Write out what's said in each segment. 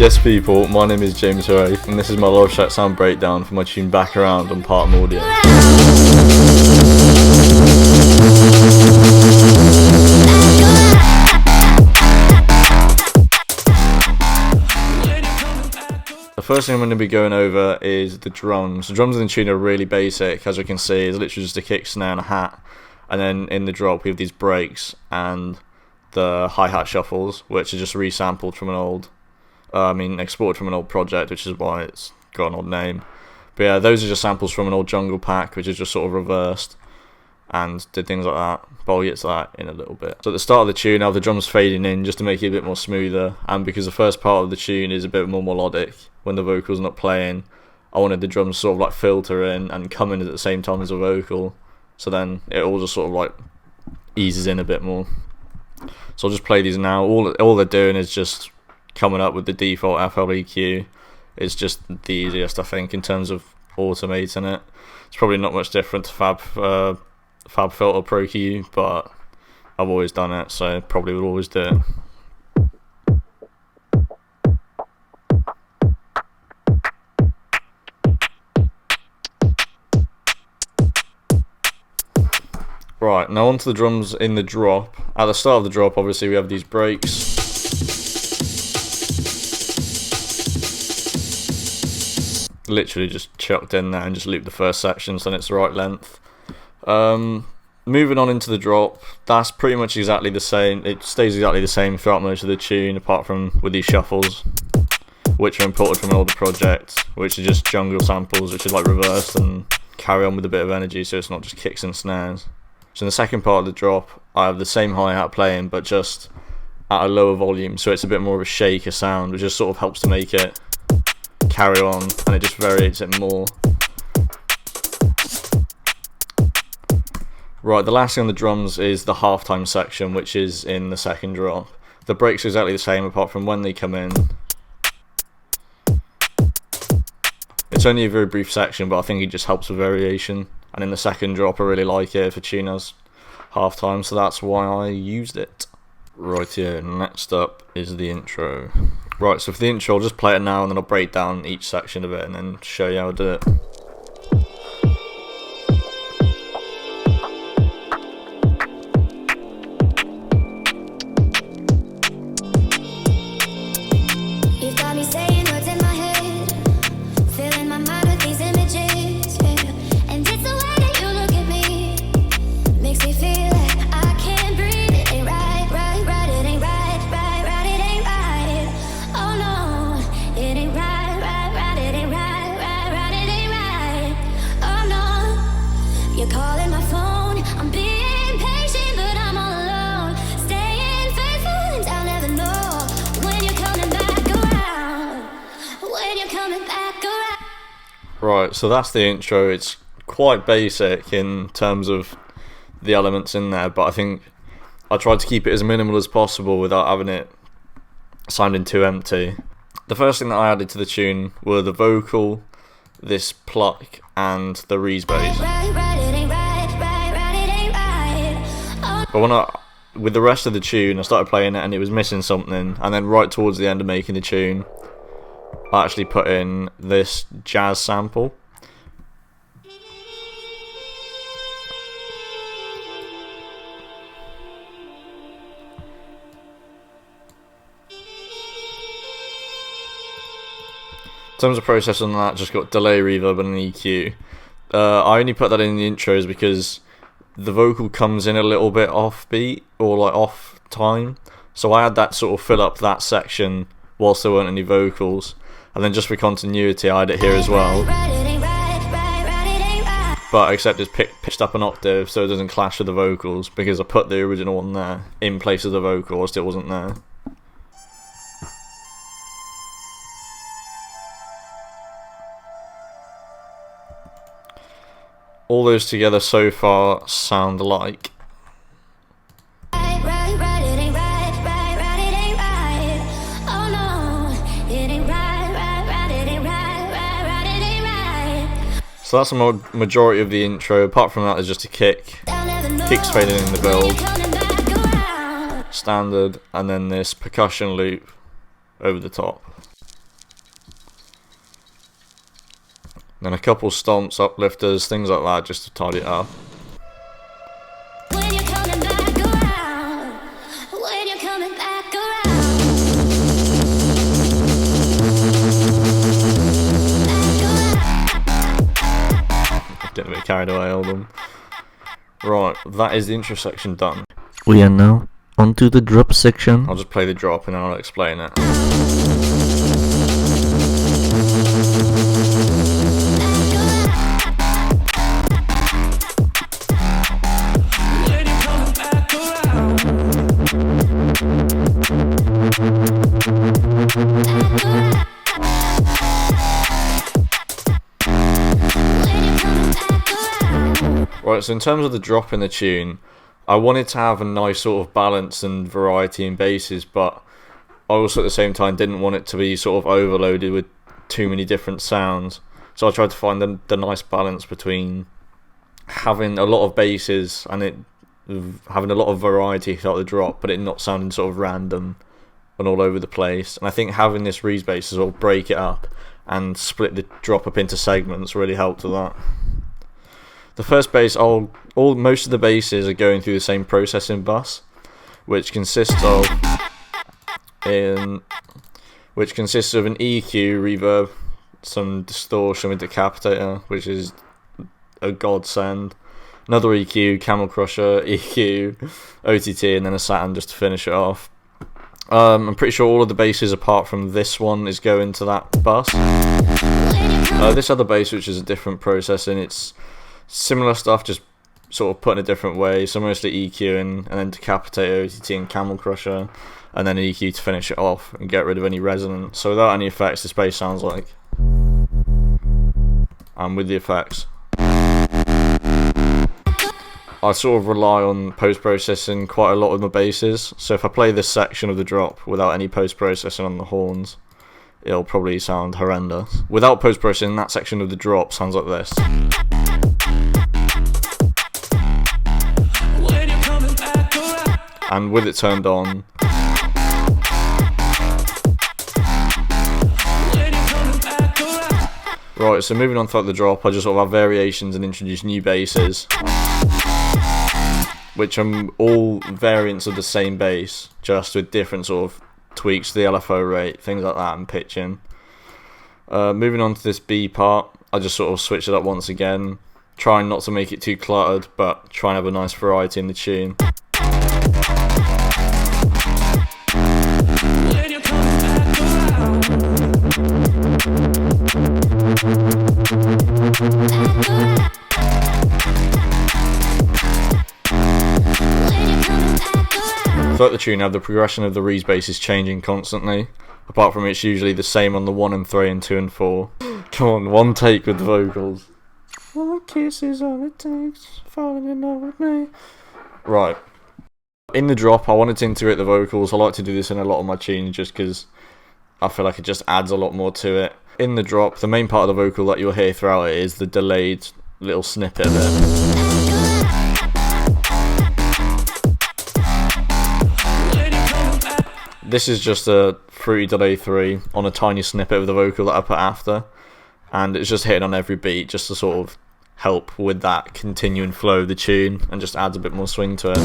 Yes people, my name is James HIRAETH and this is my live track sound breakdown for my tune Back Around on PARTUM Audio. The first thing I'm going to be going over is the drums. The drums in the tune are really basic, as you can see. It's literally just a kick, snare and a hat, and then in the drop we have these breaks and the hi-hat shuffles, which are just resampled from an old exported from an old project, which is why it's got an old name. But yeah, those are just samples from an old jungle pack, which is just sort of reversed and did things like that. But I'll get to that in a little bit. So at the start of the tune, I have the drums fading in just to make it a bit more smoother, and because the first part of the tune is a bit more melodic when the vocal's not playing, I wanted the drums sort of like filter in and come in at the same time as the vocal, so then it all just sort of like eases in a bit more. So I'll just play these now. All they're doing is just coming up with the default FLEQ. It's just the easiest, I think, in terms of automating it. It's probably not much different to Fab Filter Pro Q, but I've always done it, so probably would always do it. Right, now onto the drums in the drop. At the start of the drop, obviously, we have these breaks. Literally just chucked in there and just looped the first section so then it's the right length. Moving on into the drop, that's pretty much exactly the same. It stays exactly the same throughout most of the tune, apart from with these shuffles, which are imported from an older project, which are just jungle samples, which is like reversed and carry on with a bit of energy, so it's not just kicks and snares. So in the second part of the drop, I have the same hi-hat playing, but just at a lower volume, so it's a bit more of a shaker sound, which just sort of helps to make it carry on, and it just varies it more. Right, the last thing on the drums is the halftime section, which is in the second drop. The breaks are exactly the same apart from when they come in. It's only a very brief section, but I think it just helps with variation. And in the second drop, I really like it for tuners halftime, so that's why I used it. Right here, next up is the intro. Right, so for the intro, I'll just play it now and then I'll break down each section of it and then show you how I do it. Right, so that's the intro. It's quite basic in terms of the elements in there, but I think I tried to keep it as minimal as possible without having it sounding too empty. The first thing that I added to the tune were the vocal, this pluck, and the Reese bass. But with the rest of the tune, I started playing it and it was missing something, and then right towards the end of making the tune, I actually put in this jazz sample. In terms of process on that, just got delay, reverb and an EQ. I only put that in the intros because the vocal comes in a little bit off beat or like off time, so I had that sort of fill up that section whilst there weren't any vocals. And then just for continuity, I had it here as well. But except it's pitched up an octave so it doesn't clash with the vocals, because I put the original one there in place of the vocal whilst it wasn't there. All those together so far sound like. So that's the majority of the intro. Apart from that, there's just a kick. Kick's fading in the build. Standard, and then this percussion loop over the top. Then a couple stomps, uplifters, things like that, just to tidy it up. When you're coming back around, when you're coming back around. Getting a bit carried away, hold on. Right, that is the intro section done. We are now onto the drop section. I'll just play the drop and then I'll explain it. Right, so in terms of the drop in the tune, I wanted to have a nice sort of balance and variety in basses, but I also at the same time didn't want it to be sort of overloaded with too many different sounds. So I tried to find the nice balance between having a lot of basses and it having a lot of variety throughout the drop, but it not sounding sort of random and all over the place. And I think having this Reese bass to sort of break it up and split the drop up into segments really helped with that. The first bass, most of the basses are going through the same processing bus, which consists of an EQ, reverb, some distortion with decapitator, which is a godsend, another EQ, camel crusher, EQ, OTT, and then a Saturn just to finish it off. I'm pretty sure all of the basses apart from this one is going to that bus. This other bass, which is a different processing, it's similar stuff, just sort of put in a different way. So mostly EQing, and then decapitator, OTT, and camel crusher, and then EQ to finish it off and get rid of any resonance. So without any effects, this bass sounds like. And with the effects, I sort of rely on post-processing quite a lot with my basses. So if I play this section of the drop without any post-processing on the horns, it'll probably sound horrendous. Without post-processing, that section of the drop sounds like this. And with it turned on, right, so moving on throughout the drop, I just sort of have variations and introduce new basses, which are all variants of the same bass, just with different sort of tweaks to the LFO rate, things like that, and pitching. Moving on to this B part, I just sort of switch it up once again, trying not to make it too cluttered, but try and have a nice variety in the tune. Throughout the tune, I have the progression of the Reese bass is changing constantly. Apart from it's usually the same on the 1 and 3 and 2 and 4. Come on, one take with the vocals. One kiss is all it takes, falling in love with me. Right. In the drop, I wanted to integrate the vocals. I like to do this in a lot of my tunes just because I feel like it just adds a lot more to it. In the drop, the main part of the vocal that you'll hear throughout it is the delayed little snippet of it. This is just a fruity delay 3 on a tiny snippet of the vocal that I put after, and it's just hitting on every beat just to sort of help with that continuing flow of the tune and just adds a bit more swing to it.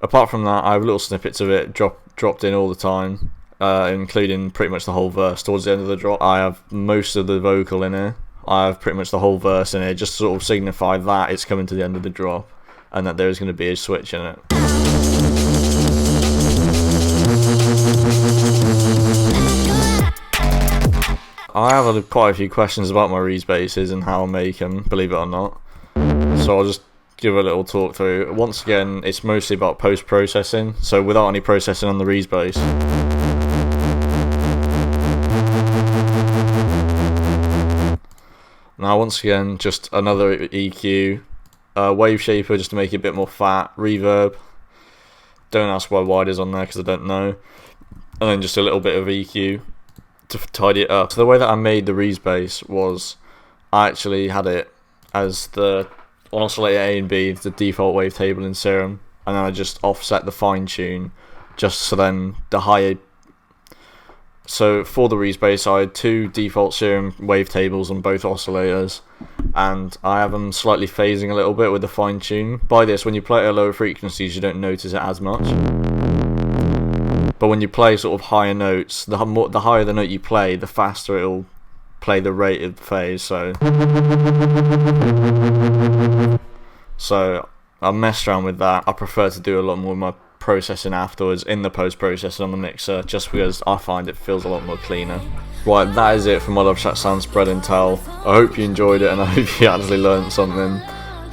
Apart from that, I have little snippets of it dropped in all the time, including pretty much the whole verse. Towards the end of the drop, I have most of the vocal in here. I have pretty much the whole verse in here, just to sort of signify that it's coming to the end of the drop and that there is going to be a switch in it. I have quite a few questions about my Reese basses and how I make them, believe it or not. So I'll just give a little talk through. Once again, it's mostly about post-processing, so without any processing on the Reese bass. Now once again, just another EQ, wave shaper just to make it a bit more fat, reverb. Don't ask why wide is on there because I don't know. And then just a little bit of EQ to tidy it up. So the way that I made the Reese bass was I actually had it as the on oscillator A and B, the default wavetable in Serum, and then I just offset the fine tune just so then the higher So for the Reese bass, I had 2 default serum wavetables on both oscillators, and I have them slightly phasing a little bit with the fine tune. By this, when you play at lower frequencies, you don't notice it as much. But when you play sort of higher notes, the higher the note you play, the faster it'll play the rated phase. So I messed around with that. I prefer to do a lot more with my processing afterwards in the post-processing on the mixer, just because I find it feels a lot more cleaner. Right, that is it for my Love Shack Sound Spread and Tell. I hope you enjoyed it and I hope you actually learned something.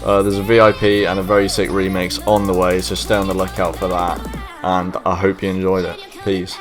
There's a VIP and a very sick remix on the way, so stay on the lookout for that, and I hope you enjoyed it. Peace.